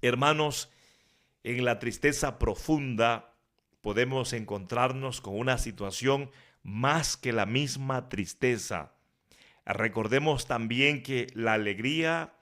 Hermanos, en la tristeza profunda podemos encontrarnos con una situación más que la misma tristeza. Recordemos también que la alegría,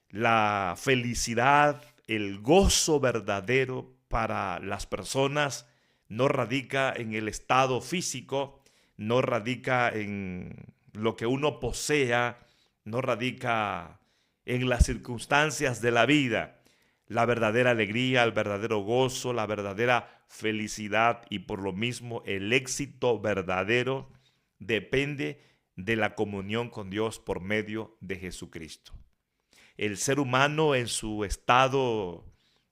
la felicidad, el gozo verdadero para las personas no radica en el estado físico, no radica en lo que uno posea, no radica en las circunstancias de la vida. La verdadera alegría, el verdadero gozo, la verdadera felicidad y por lo mismo el éxito verdadero depende de la comunión con Dios por medio de Jesucristo. El ser humano en su estado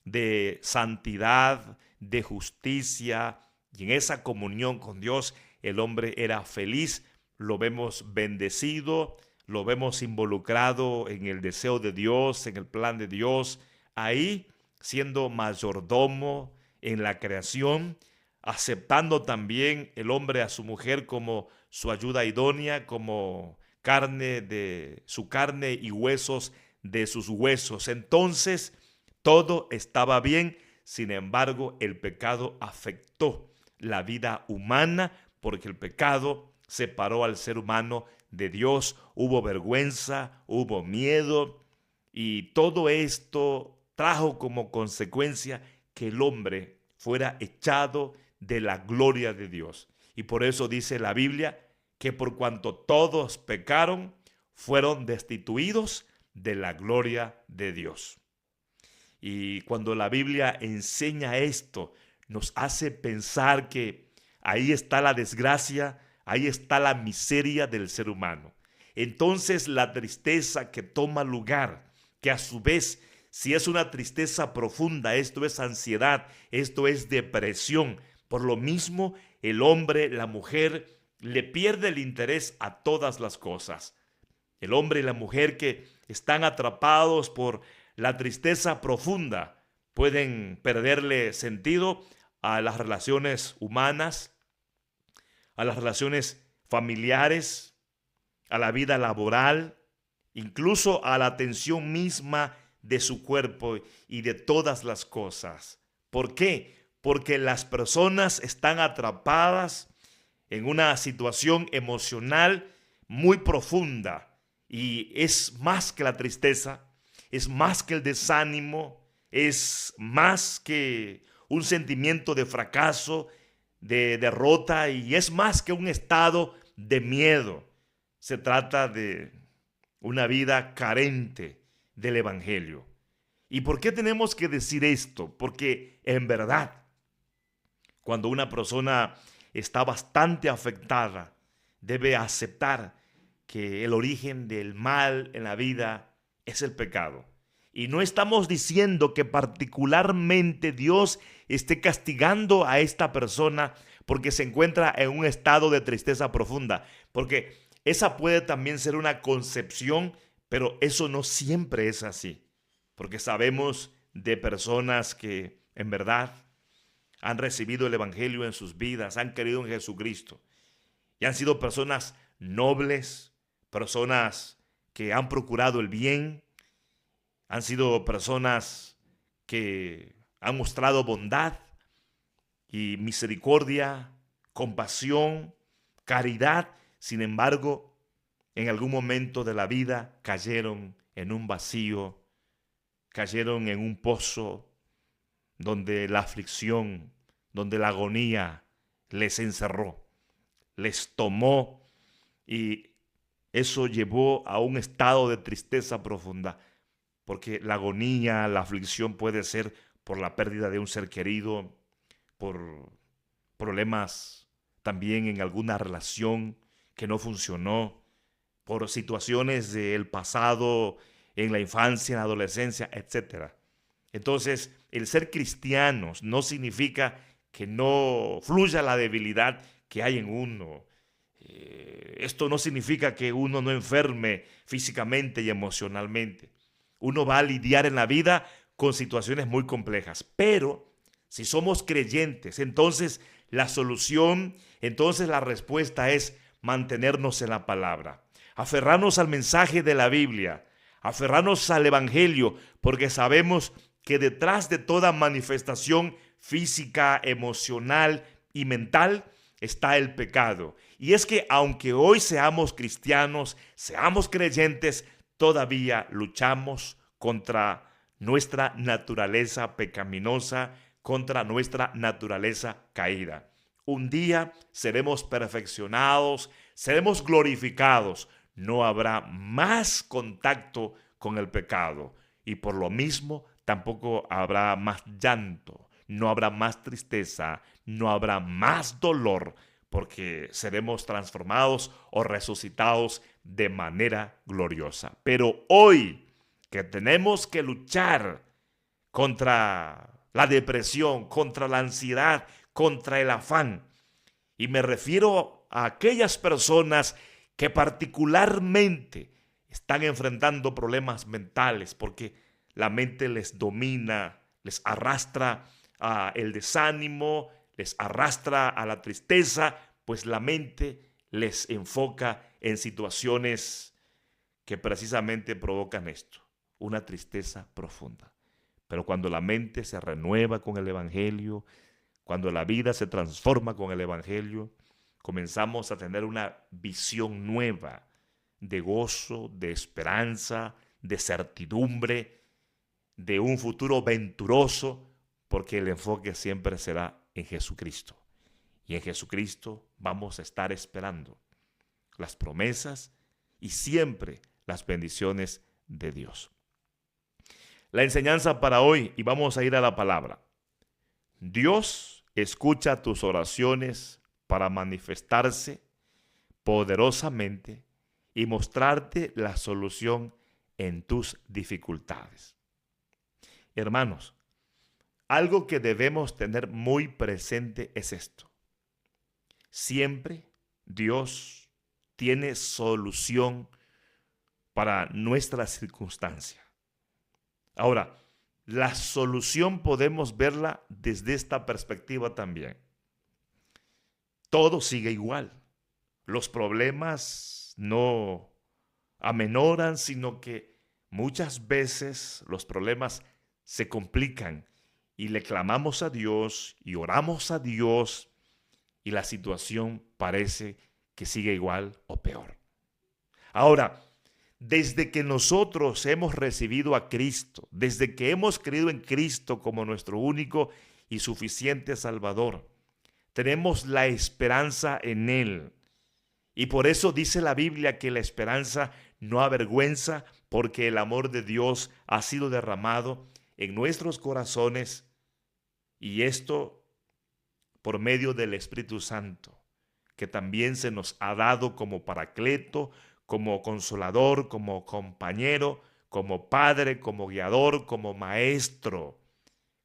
de santidad, de justicia y en esa comunión con Dios, el hombre era feliz, lo vemos bendecido, lo vemos involucrado en el deseo de Dios, en el plan de Dios, ahí siendo mayordomo en la creación, aceptando también el hombre a su mujer como su ayuda idónea, como carne de su carne y huesos de sus huesos. Entonces, todo estaba bien, sin embargo, el pecado afectó la vida humana porque el pecado separó al ser humano de Dios. Hubo vergüenza, hubo miedo y todo esto trajo como consecuencia que el hombre fuera echado de la gloria de Dios. Y por eso dice la Biblia que por cuanto todos pecaron, fueron destituidos de la gloria de Dios. Y cuando la Biblia enseña esto, nos hace pensar que ahí está la desgracia, ahí está la miseria del ser humano. Entonces la tristeza que toma lugar, que a su vez, si es una tristeza profunda, esto es ansiedad, esto es depresión. Por lo mismo, el hombre, la mujer, le pierde el interés a todas las cosas. El hombre y la mujer que están atrapados por la tristeza profunda pueden perderle sentido a las relaciones humanas, a las relaciones familiares, a la vida laboral, incluso a la atención misma de su cuerpo y de todas las cosas. ¿Por qué? Porque las personas están atrapadas en una situación emocional muy profunda y es más que la tristeza, es más que el desánimo, es más que un sentimiento de fracaso, de derrota y es más que un estado de miedo. Se trata de una vida carente del Evangelio. ¿Y por qué tenemos que decir esto? Porque en verdad, cuando una persona está bastante afectada, debe aceptar que el origen del mal en la vida es el pecado. Y no estamos diciendo que particularmente Dios esté castigando a esta persona porque se encuentra en un estado de tristeza profunda, porque esa puede también ser una concepción, pero eso no siempre es así, porque sabemos de personas que en verdad han recibido el Evangelio en sus vidas, han creído en Jesucristo y han sido personas nobles, personas que han procurado el bien, han sido personas que han mostrado bondad y misericordia, compasión, caridad. Sin embargo, en algún momento de la vida cayeron en un vacío, cayeron en un pozo donde la aflicción, donde la agonía les encerró, les tomó y eso llevó a un estado de tristeza profunda, porque la agonía, la aflicción puede ser por la pérdida de un ser querido, por problemas también en alguna relación que no funcionó, por situaciones del pasado, en la infancia, en la adolescencia, etc. Entonces, el ser cristianos no significa que no fluya la debilidad que hay en uno. Esto no significa que uno no enferme físicamente y emocionalmente. Uno va a lidiar en la vida con situaciones muy complejas, pero si somos creyentes, entonces la solución, entonces la respuesta es mantenernos en la palabra, aferrarnos al mensaje de la Biblia, aferrarnos al Evangelio, porque sabemos que detrás de toda manifestación física, emocional y mental está el pecado. Y es que aunque hoy seamos cristianos, seamos creyentes, todavía luchamos contra nuestra naturaleza pecaminosa, contra nuestra naturaleza caída. Un día seremos perfeccionados, seremos glorificados. No habrá más contacto con el pecado y por lo mismo tampoco habrá más llanto, no habrá más tristeza, no habrá más dolor, porque seremos transformados o resucitados de manera gloriosa. Pero hoy que tenemos que luchar contra la depresión, contra la ansiedad, contra el afán, y me refiero a aquellas personas que particularmente están enfrentando problemas mentales porque la mente les domina, les arrastra el desánimo, les arrastra a la tristeza, pues la mente les enfoca en situaciones que precisamente provocan esto, una tristeza profunda. Pero cuando la mente se renueva con el Evangelio, cuando la vida se transforma con el Evangelio, comenzamos a tener una visión nueva de gozo, de esperanza, de certidumbre, de un futuro venturoso, porque el enfoque siempre será en Jesucristo. Y en Jesucristo vamos a estar esperando las promesas y siempre las bendiciones de Dios. La enseñanza para hoy, y vamos a ir a la palabra. Dios escucha tus oraciones para manifestarse poderosamente y mostrarte la solución en tus dificultades. Hermanos, algo que debemos tener muy presente es esto. Siempre Dios tiene solución para nuestra circunstancia. Ahora, la solución podemos verla desde esta perspectiva también. Todo sigue igual. Los problemas no amenoran, sino que muchas veces los problemas se complican y le clamamos a Dios y oramos a Dios y la situación parece que sigue igual o peor. Ahora, desde que nosotros hemos recibido a Cristo, desde que hemos creído en Cristo como nuestro único y suficiente Salvador, tenemos la esperanza en Él. Y por eso dice la Biblia que la esperanza no avergüenza, porque el amor de Dios ha sido derramado en nuestros corazones, y esto por medio del Espíritu Santo, que también se nos ha dado como paracleto, como consolador, como compañero, como padre, como guiador, como maestro,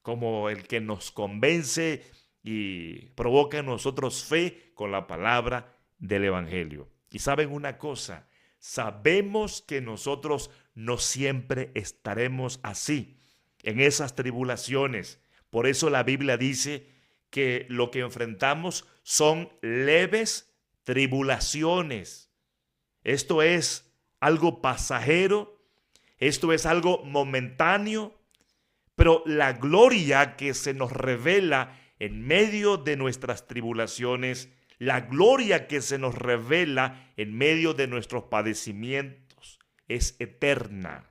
como el que nos convence y provoca en nosotros fe con la palabra del Evangelio. Y saben una cosa, sabemos que nosotros no siempre estaremos así, en esas tribulaciones. Por eso la Biblia dice que lo que enfrentamos son leves tribulaciones. Esto es algo pasajero, esto es algo momentáneo, pero la gloria que se nos revela en medio de nuestras tribulaciones, la gloria que se nos revela en medio de nuestros padecimientos es eterna.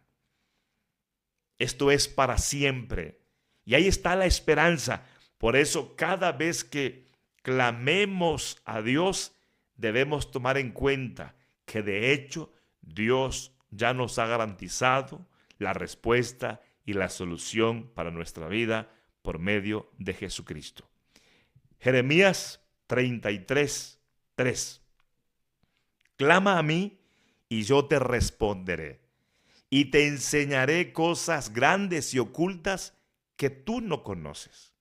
Esto es para siempre. Y ahí está la esperanza. Por eso cada vez que clamemos a Dios, debemos tomar en cuenta que de hecho Dios ya nos ha garantizado la respuesta y la solución para nuestra vida por medio de Jesucristo. Jeremías 33:3. Clama a mí y yo te responderé y te enseñaré cosas grandes y ocultas que tú no conoces.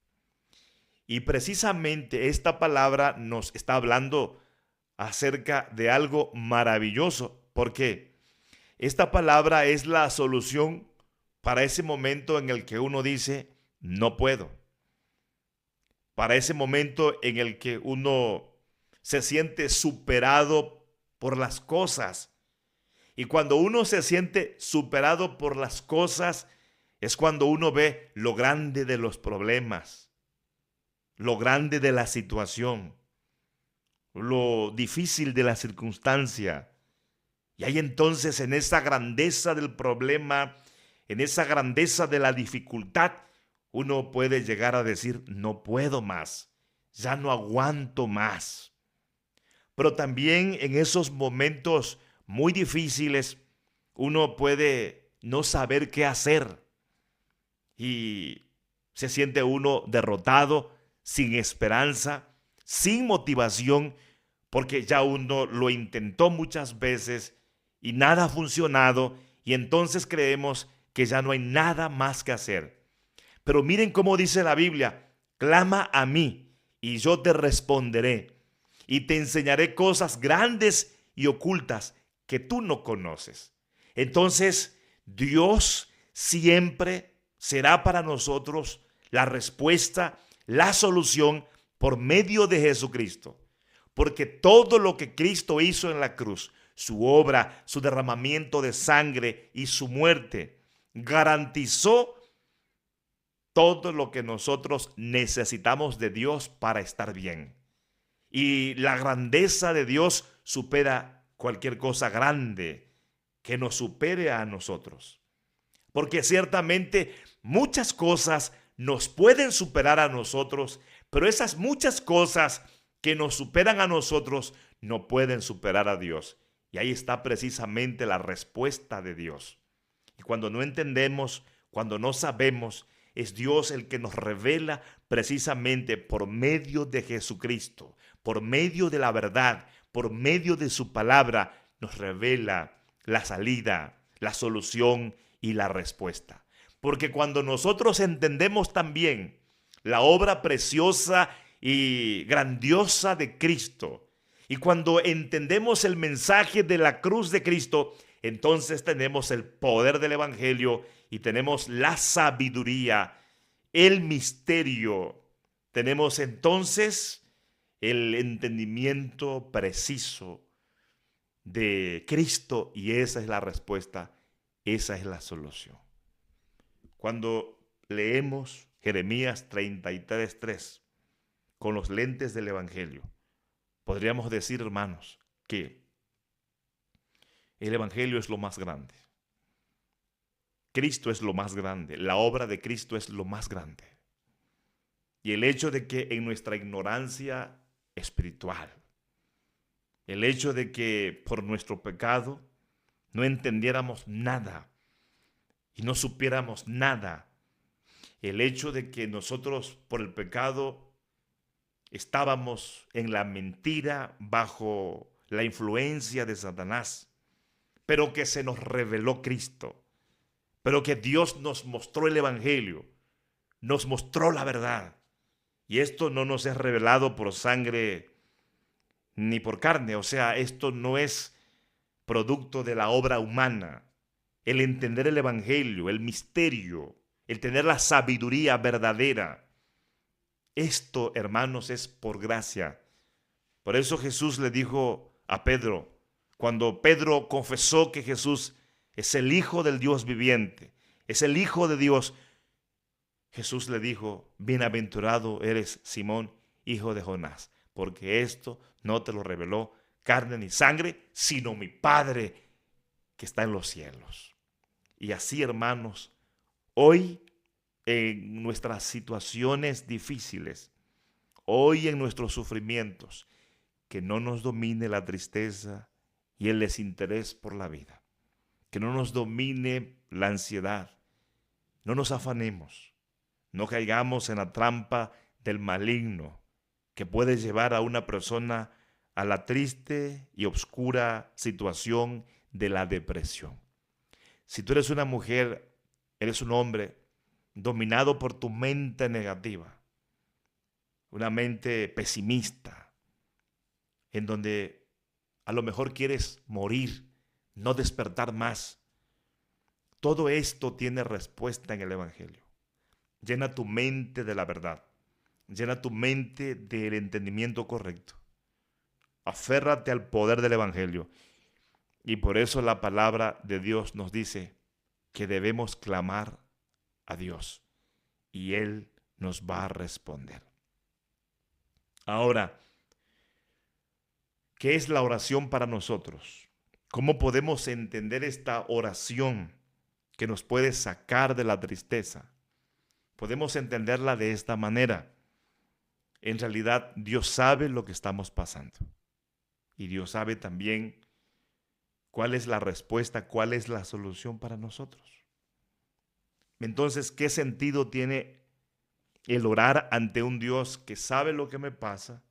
Y precisamente esta palabra nos está hablando acerca de algo maravilloso, porque esta palabra es la solución para ese momento en el que uno dice, no puedo. Para ese momento en el que uno se siente superado por las cosas. Y cuando uno se siente superado por las cosas, Es cuando uno ve lo grande de los problemas, lo grande de la situación, lo difícil de la circunstancia. Y hay entonces en esa grandeza del problema, en esa grandeza de la dificultad, uno puede llegar a decir, no puedo más, ya no aguanto más. Pero también en esos momentos muy difíciles, uno puede no saber qué hacer y se siente uno derrotado, sin esperanza, sin motivación, porque ya uno lo intentó muchas veces y nada ha funcionado, y entonces creemos que ya no hay nada más que hacer. Pero miren cómo dice la Biblia, clama a mí y yo te responderé y te enseñaré cosas grandes y ocultas que tú no conoces. Entonces, Dios siempre será para nosotros la respuesta, la solución por medio de Jesucristo. Porque todo lo que Cristo hizo en la cruz, su obra, su derramamiento de sangre y su muerte, garantizó todo lo que nosotros necesitamos de Dios para estar bien. Y la grandeza de Dios supera cualquier cosa grande que nos supere a nosotros. Porque ciertamente muchas cosas nos pueden superar a nosotros, pero esas muchas cosas que nos superan a nosotros no pueden superar a Dios. Y ahí está precisamente la respuesta de Dios. Y cuando no entendemos, cuando no sabemos, es Dios el que nos revela precisamente por medio de Jesucristo, por medio de la verdad, por medio de su palabra, nos revela la salida, la solución y la respuesta. Porque cuando nosotros entendemos también la obra preciosa y grandiosa de Cristo, y cuando entendemos el mensaje de la cruz de Cristo, entonces tenemos el poder del Evangelio y tenemos la sabiduría, el misterio. Tenemos entonces el entendimiento preciso de Cristo y esa es la respuesta, esa es la solución. Cuando leemos Jeremías 33:3 con los lentes del Evangelio, podríamos decir, hermanos, que el Evangelio es lo más grande. Cristo es lo más grande. La obra de Cristo es lo más grande. Y el hecho de que en nuestra ignorancia espiritual, el hecho de que por nuestro pecado no entendiéramos nada y no supiéramos nada, el hecho de que nosotros por el pecado estábamos en la mentira bajo la influencia de Satanás, pero que se nos reveló Cristo, pero que Dios nos mostró el Evangelio, nos mostró la verdad. Y esto no nos es revelado por sangre ni por carne, o sea, esto no es producto de la obra humana. El entender el Evangelio, el misterio, el tener la sabiduría verdadera, esto, hermanos, es por gracia. Por eso Jesús le dijo a Pedro, cuando Pedro confesó que Jesús es el Hijo del Dios viviente, es el Hijo de Dios, Jesús le dijo, bienaventurado eres Simón, hijo de Jonás, porque esto no te lo reveló carne ni sangre, sino mi Padre que está en los cielos. Y así, hermanos, hoy en nuestras situaciones difíciles, hoy en nuestros sufrimientos, que no nos domine la tristeza y el desinterés por la vida, que no nos domine la ansiedad, no nos afanemos, no caigamos en la trampa del maligno que puede llevar a una persona a la triste y oscura situación de la depresión. Si tú eres una mujer, eres un hombre dominado por tu mente negativa, una mente pesimista, en donde a lo mejor quieres morir, no despertar más. Todo esto tiene respuesta en el Evangelio. Llena tu mente de la verdad. Llena tu mente del entendimiento correcto. Aférrate al poder del Evangelio. Y por eso la palabra de Dios nos dice que debemos clamar a Dios y Él nos va a responder. Ahora, ¿qué es la oración para nosotros? ¿Cómo podemos entender esta oración que nos puede sacar de la tristeza? Podemos entenderla de esta manera. En realidad, Dios sabe lo que estamos pasando. Y Dios sabe también cuál es la respuesta, cuál es la solución para nosotros. Entonces, ¿qué sentido tiene el orar ante un Dios que sabe lo que me pasa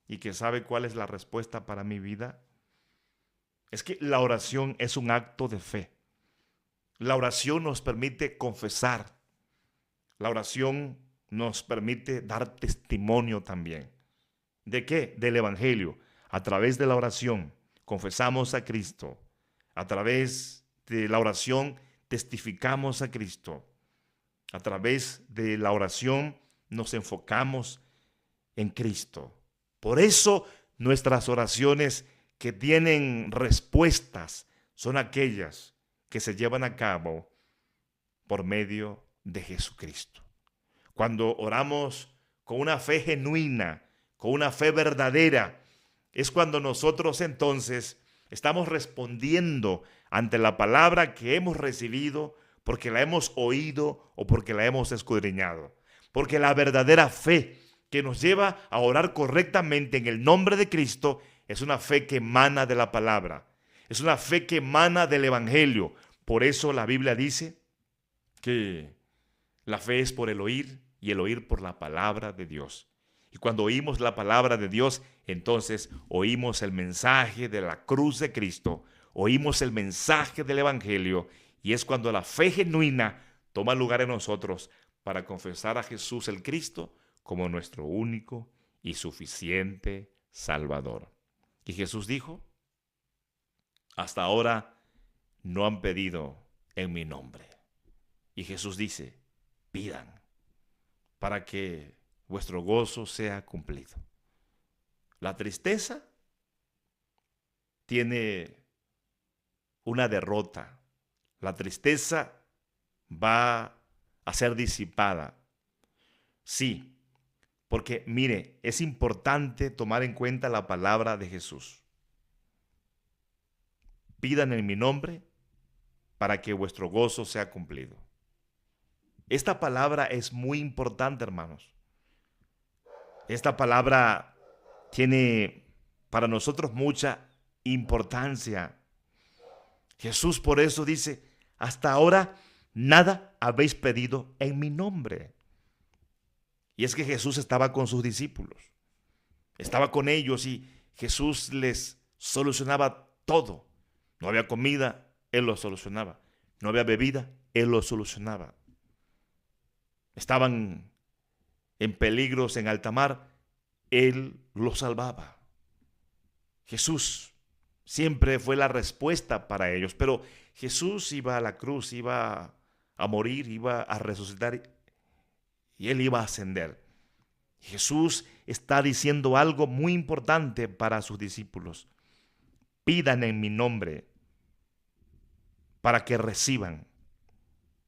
y que sabe cuál es la respuesta para mi vida? Es que la oración es un acto de fe. La oración nos permite confesar. La oración nos permite dar testimonio también. ¿De qué? Del Evangelio. A través de la oración confesamos a Cristo. A través de la oración testificamos a Cristo. A través de la oración nos enfocamos en Cristo. Por eso nuestras oraciones que tienen respuestas son aquellas que se llevan a cabo por medio de Jesucristo. Cuando oramos con una fe genuina, con una fe verdadera, es cuando nosotros entonces estamos respondiendo ante la palabra que hemos recibido porque la hemos oído o porque la hemos escudriñado. Porque la verdadera fe que nos lleva a orar correctamente en el nombre de Cristo es una fe que emana de la palabra. Es una fe que emana del Evangelio. Por eso la Biblia dice que la fe es por el oír y el oír por la palabra de Dios. Y cuando oímos la palabra de Dios, entonces oímos el mensaje de la cruz de Cristo, oímos el mensaje del Evangelio, y es cuando la fe genuina toma lugar en nosotros para confesar a Jesús el Cristo como nuestro único y suficiente Salvador. Y Jesús dijo, hasta ahora no han pedido en mi nombre. Y Jesús dice, pidan para que vuestro gozo sea cumplido. La tristeza tiene una derrota. La tristeza va a ser disipada. Sí, porque mire, es importante tomar en cuenta la palabra de Jesús. Pidan en mi nombre para que vuestro gozo sea cumplido. Esta palabra es muy importante, hermanos. Esta palabra tiene para nosotros mucha importancia. Jesús por eso dice, hasta ahora nada habéis pedido en mi nombre. Y es que Jesús estaba con sus discípulos, estaba con ellos y Jesús les solucionaba todo. No había comida, Él lo solucionaba. No había bebida, Él lo solucionaba. Estaban en peligros en alta mar, Él los salvaba. Jesús siempre fue la respuesta para ellos, pero Jesús iba a la cruz, iba a morir, iba a resucitar y Él iba a ascender. Jesús está diciendo algo muy importante para sus discípulos. Pidan en mi nombre para que reciban.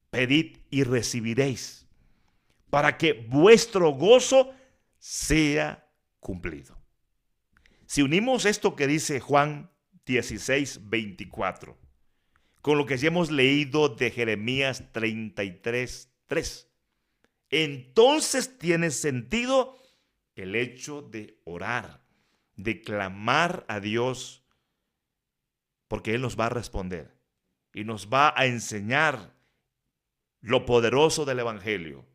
Pedid y recibiréis, para que vuestro gozo sea cumplido. Si unimos esto que dice Juan 16:24 con lo que ya hemos leído de Jeremías 33:3, entonces tiene sentido el hecho de orar, de clamar a Dios, porque Él nos va a responder y nos va a enseñar lo poderoso del Evangelio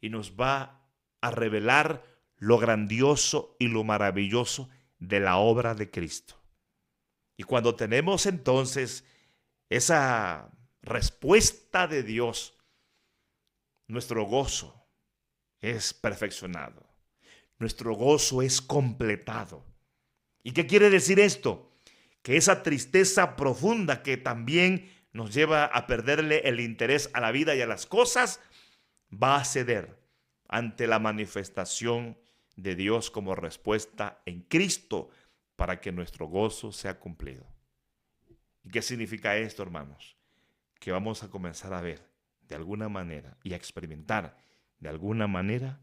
y nos va a revelar lo grandioso y lo maravilloso de la obra de Cristo. Y cuando tenemos entonces esa respuesta de Dios, nuestro gozo es perfeccionado. Nuestro gozo es completado. ¿Y qué quiere decir esto? Que esa tristeza profunda que también nos lleva a perderle el interés a la vida y a las cosas, va a ceder ante la manifestación de Dios como respuesta en Cristo para que nuestro gozo sea cumplido. ¿Y qué significa esto, hermanos? Que vamos a comenzar a ver de alguna manera y a experimentar de alguna manera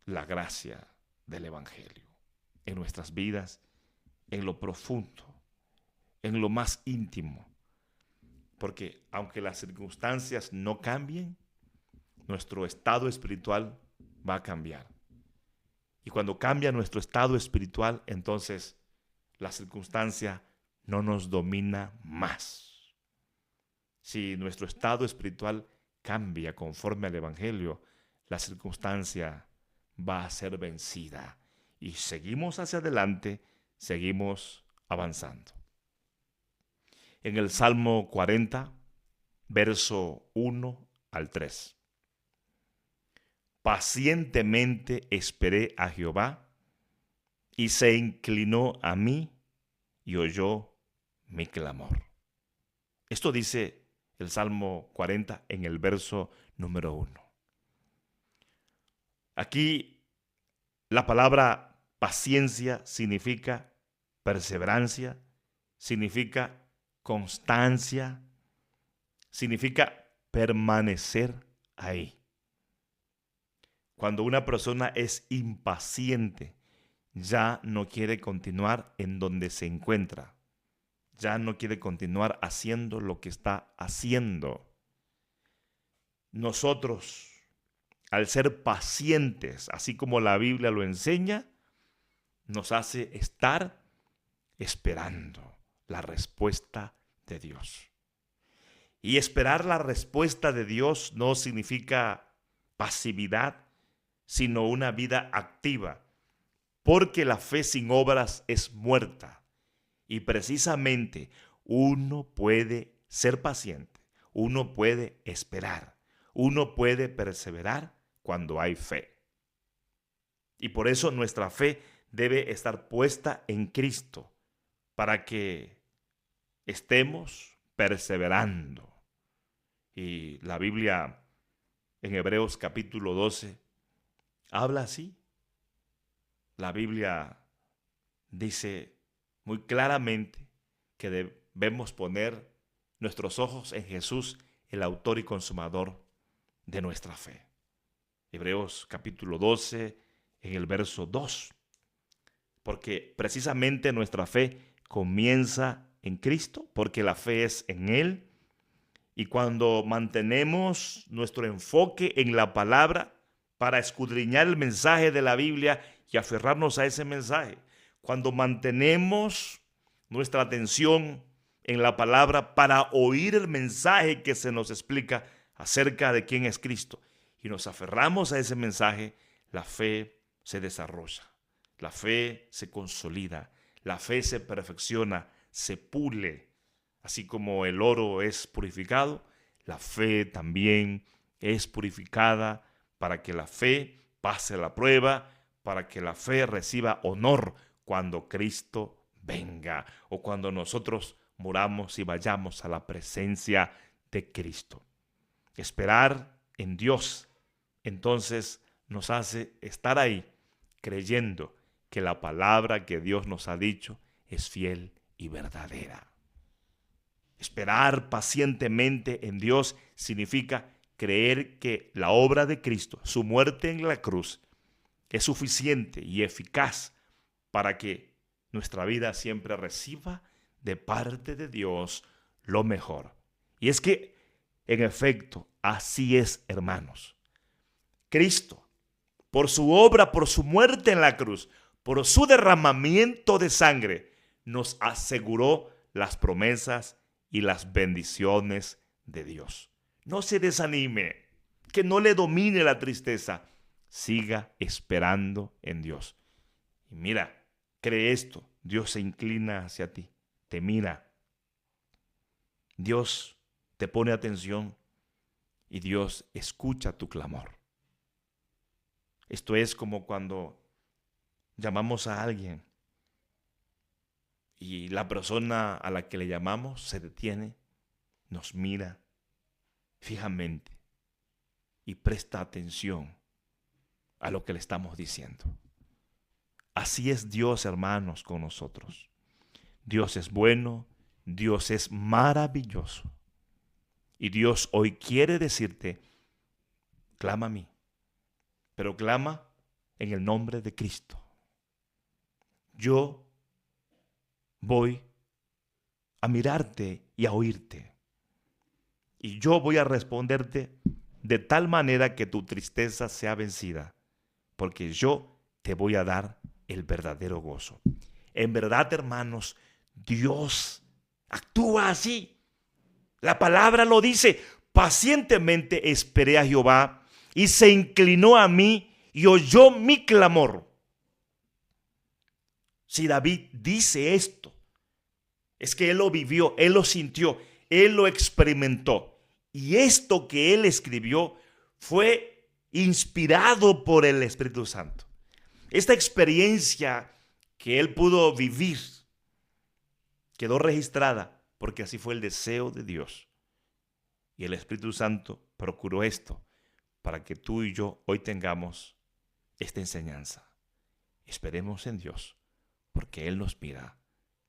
la gracia del Evangelio en nuestras vidas, en lo profundo, en lo más íntimo. Porque aunque las circunstancias no cambien, nuestro estado espiritual va a cambiar. Y cuando cambia nuestro estado espiritual, entonces la circunstancia no nos domina más. Si nuestro estado espiritual cambia conforme al Evangelio, la circunstancia va a ser vencida. Y seguimos hacia adelante, seguimos avanzando. En el Salmo 40, verso 1 al 3. Pacientemente esperé a Jehová, y se inclinó a mí y oyó mi clamor. Esto dice el Salmo 40 en el verso número 1. Aquí la palabra paciencia significa perseverancia, significa constancia, significa permanecer ahí. Cuando una persona es impaciente, ya no quiere continuar en donde se encuentra. Ya no quiere continuar haciendo lo que está haciendo. Nosotros, al ser pacientes, así como la Biblia lo enseña, nos hace estar esperando la respuesta de Dios. Y esperar la respuesta de Dios no significa pasividad, sino una vida activa, porque la fe sin obras es muerta. Y precisamente uno puede ser paciente, uno puede esperar, uno puede perseverar cuando hay fe. Y por eso nuestra fe debe estar puesta en Cristo, para que estemos perseverando. Y la Biblia en Hebreos capítulo 12 habla así. La Biblia dice muy claramente que debemos poner nuestros ojos en Jesús, el autor y consumador de nuestra fe. Hebreos capítulo 12 en el verso 2. Porque precisamente nuestra fe comienza en Cristo, porque la fe es en Él. Y cuando mantenemos nuestro enfoque en la palabra para escudriñar el mensaje de la Biblia y aferrarnos a ese mensaje, cuando mantenemos nuestra atención en la palabra para oír el mensaje que se nos explica acerca de quién es Cristo, y nos aferramos a ese mensaje, la fe se desarrolla, la fe se consolida, la fe se perfecciona, se pule. Así como el oro es purificado, la fe también es purificada para que la fe pase la prueba, para que la fe reciba honor cuando Cristo venga o cuando nosotros muramos y vayamos a la presencia de Cristo. Esperar en Dios, entonces, nos hace estar ahí creyendo que la palabra que Dios nos ha dicho es fiel y verdadera. Esperar pacientemente en Dios significa creer que la obra de Cristo, su muerte en la cruz, es suficiente y eficaz para que nuestra vida siempre reciba de parte de Dios lo mejor. Y es que, en efecto, así es, hermanos. Cristo, por su obra, por su muerte en la cruz, por su derramamiento de sangre, nos aseguró las promesas y las bendiciones de Dios. No se desanime, que no le domine la tristeza. Siga esperando en Dios. Y mira, cree esto, Dios se inclina hacia ti, te mira. Dios te pone atención y Dios escucha tu clamor. Esto es como cuando llamamos a alguien y la persona a la que le llamamos se detiene, nos mira fijamente y presta atención a lo que le estamos diciendo. Así es Dios, hermanos, con nosotros. Dios es bueno, Dios es maravilloso. Y Dios hoy quiere decirte, clama a mí, pero clama en el nombre de Cristo. Yo voy a mirarte y a oírte. Y yo voy a responderte de tal manera que tu tristeza sea vencida, porque yo te voy a dar el verdadero gozo. En verdad, hermanos, Dios actúa así. La palabra lo dice: pacientemente esperé a Jehová y se inclinó a mí y oyó mi clamor. Si David dice esto, es que él lo vivió, él lo sintió, él lo experimentó. Y esto que él escribió fue inspirado por el Espíritu Santo. Esta experiencia que él pudo vivir quedó registrada porque así fue el deseo de Dios. Y el Espíritu Santo procuró esto para que tú y yo hoy tengamos esta enseñanza. Esperemos en Dios, porque Él nos mira,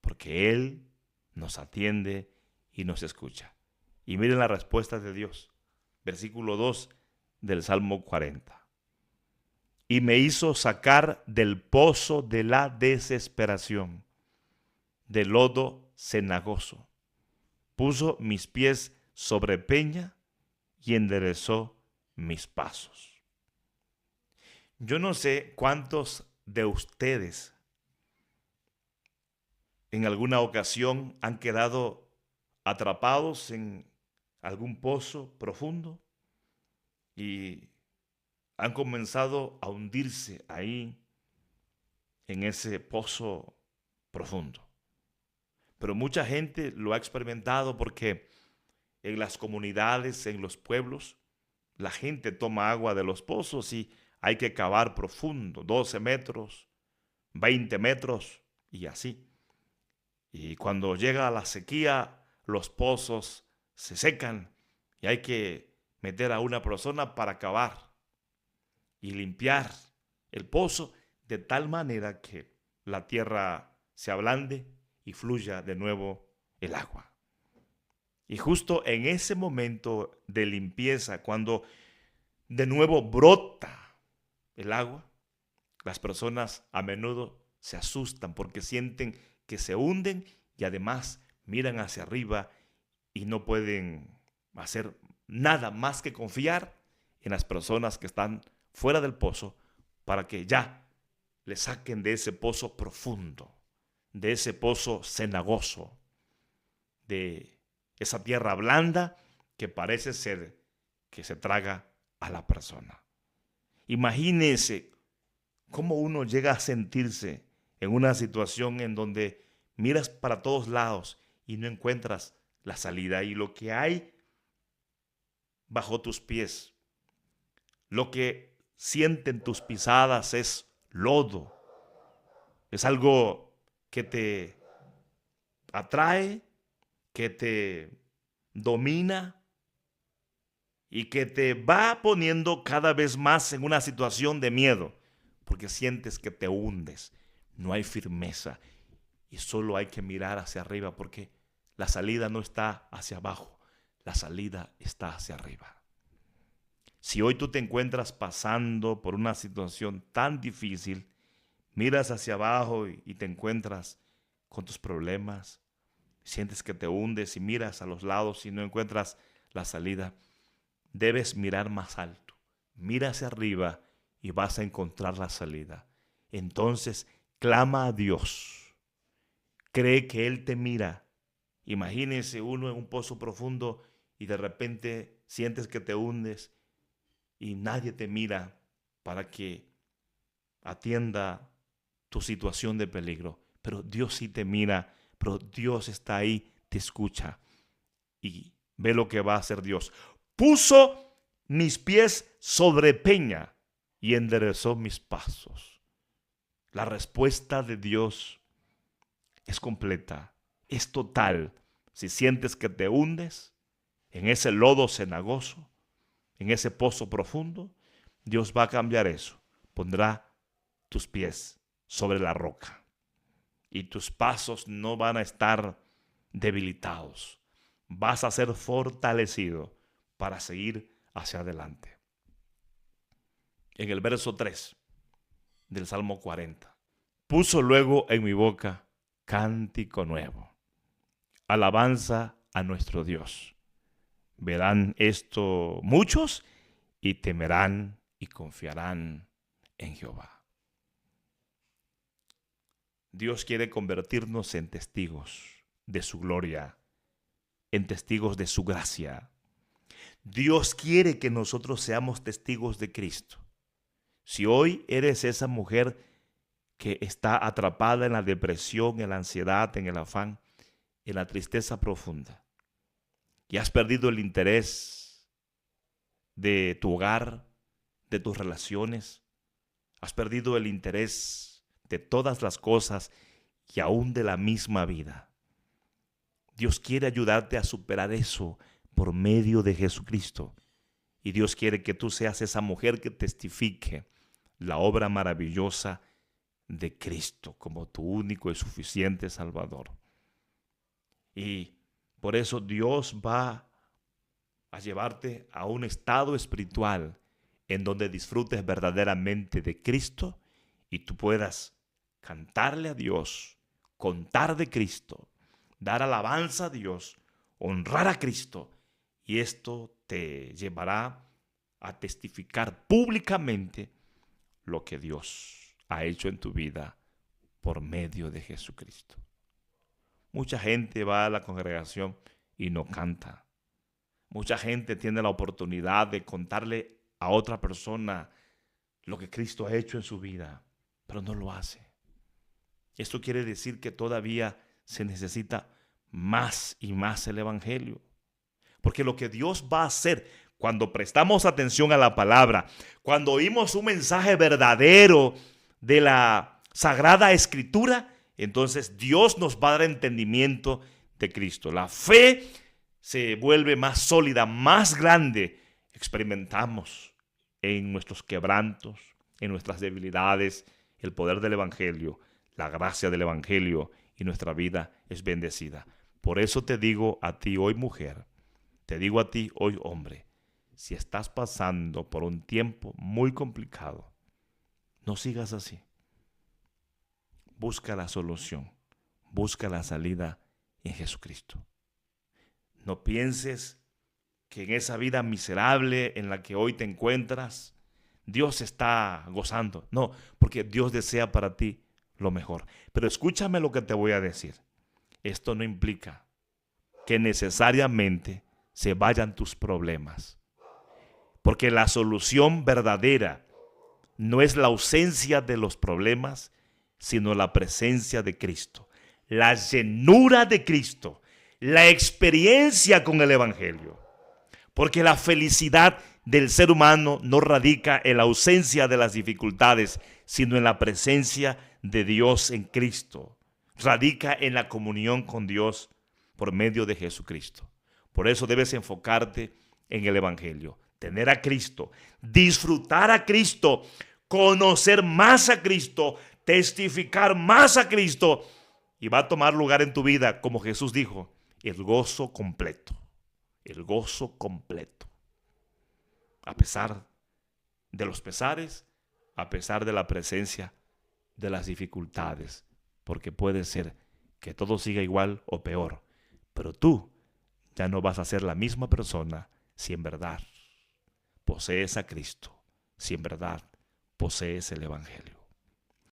porque Él nos atiende y nos escucha. Y miren la respuesta de Dios. Versículo 2 del Salmo 40. Y me hizo sacar del pozo de la desesperación, del lodo cenagoso. Puso mis pies sobre peña y enderezó mis pasos. Yo no sé cuántos de ustedes en alguna ocasión han quedado atrapados en algún pozo profundo y han comenzado a hundirse ahí en ese pozo profundo. Pero mucha gente lo ha experimentado porque en las comunidades, en los pueblos, la gente toma agua de los pozos y hay que cavar profundo, 12 metros, 20 metros y así. Y cuando llega la sequía, los pozos se secan y hay que meter a una persona para cavar y limpiar el pozo de tal manera que la tierra se ablande y fluya de nuevo el agua. Y justo en ese momento de limpieza, cuando de nuevo brota el agua, las personas a menudo se asustan porque sienten que se hunden y además miran hacia arriba y no pueden hacer nada más que confiar en las personas que están fuera del pozo para que ya le saquen de ese pozo profundo, de ese pozo cenagoso, de esa tierra blanda que parece ser que se traga a la persona. Imagínense cómo uno llega a sentirse en una situación en donde miras para todos lados y no encuentras la salida, y lo que hay bajo tus pies, lo que sienten tus pisadas es lodo. Es algo que te atrae, que te domina y que te va poniendo cada vez más en una situación de miedo, porque sientes que te hundes, no hay firmeza y solo hay que mirar hacia arriba, porque la salida no está hacia abajo, la salida está hacia arriba. Si hoy tú te encuentras pasando por una situación tan difícil, miras hacia abajo y te encuentras con tus problemas, sientes que te hundes y miras a los lados y no encuentras la salida, debes mirar más alto. Mira hacia arriba y vas a encontrar la salida. Entonces, clama a Dios. Cree que Él te mira. Imagínese uno en un pozo profundo y de repente sientes que te hundes y nadie te mira para que atienda tu situación de peligro. Pero Dios sí te mira, pero Dios está ahí, te escucha y ve lo que va a hacer Dios. Puso mis pies sobre peña y enderezó mis pasos. La respuesta de Dios es completa, es total. Si sientes que te hundes en ese lodo cenagoso, en ese pozo profundo, Dios va a cambiar eso. Pondrá tus pies sobre la roca y tus pasos no van a estar debilitados. vas a ser fortalecido para seguir hacia adelante. En el verso 3 del Salmo 40. Puso luego en mi boca cántico nuevo, alabanza a nuestro Dios. Verán esto muchos y temerán y confiarán en Jehová. Dios quiere convertirnos en testigos de su gloria, en testigos de su gracia. Dios quiere que nosotros seamos testigos de Cristo. Si hoy eres esa mujer que está atrapada en la depresión, en la ansiedad, en el afán, en la tristeza profunda, y has perdido el interés de tu hogar, de tus relaciones, has perdido el interés de todas las cosas y aún de la misma vida, Dios quiere ayudarte a superar eso por medio de Jesucristo. Y Dios quiere que tú seas esa mujer que testifique la obra maravillosa de Cristo como tu único y suficiente Salvador. Y por eso Dios va a llevarte a un estado espiritual en donde disfrutes verdaderamente de Cristo y tú puedas cantarle a Dios, contar de Cristo, dar alabanza a Dios, honrar a Cristo. Y esto te llevará a testificar públicamente lo que Dios ha hecho en tu vida por medio de Jesucristo. Mucha gente va a la congregación y no canta. Mucha gente tiene la oportunidad de contarle a otra persona lo que Cristo ha hecho en su vida, pero no lo hace. Esto quiere decir que todavía se necesita más y más el Evangelio. Porque lo que Dios va a hacer cuando prestamos atención a la palabra, cuando oímos un mensaje verdadero de la Sagrada Escritura, entonces Dios nos va a dar entendimiento de Cristo. La fe se vuelve más sólida, más grande. Experimentamos en nuestros quebrantos, en nuestras debilidades, el poder del Evangelio, la gracia del Evangelio, y nuestra vida es bendecida. Por eso te digo a ti hoy, mujer, te digo a ti hoy, hombre, si estás pasando por un tiempo muy complicado, no sigas así. Busca la solución, busca la salida en Jesucristo. No pienses que en esa vida miserable en la que hoy te encuentras, Dios está gozando. No, porque Dios desea para ti lo mejor. Pero escúchame lo que te voy a decir. Esto no implica que necesariamente se vayan tus problemas. Porque la solución verdadera no es la ausencia de los problemas, sino la presencia de Cristo, la llenura de Cristo, la experiencia con el Evangelio. Porque la felicidad del ser humano no radica en la ausencia de las dificultades, sino en la presencia de Dios en Cristo. Radica en la comunión con Dios por medio de Jesucristo. Por eso debes enfocarte en el Evangelio, tener a Cristo, disfrutar a Cristo, conocer más a Cristo, testificar más a Cristo, y va a tomar lugar en tu vida, como Jesús dijo, el gozo completo. El gozo completo. A pesar de los pesares, a pesar de la presencia de las dificultades, porque puede ser que todo siga igual o peor, pero tú ya no vas a ser la misma persona si en verdad posees a Cristo, si en verdad posees el Evangelio.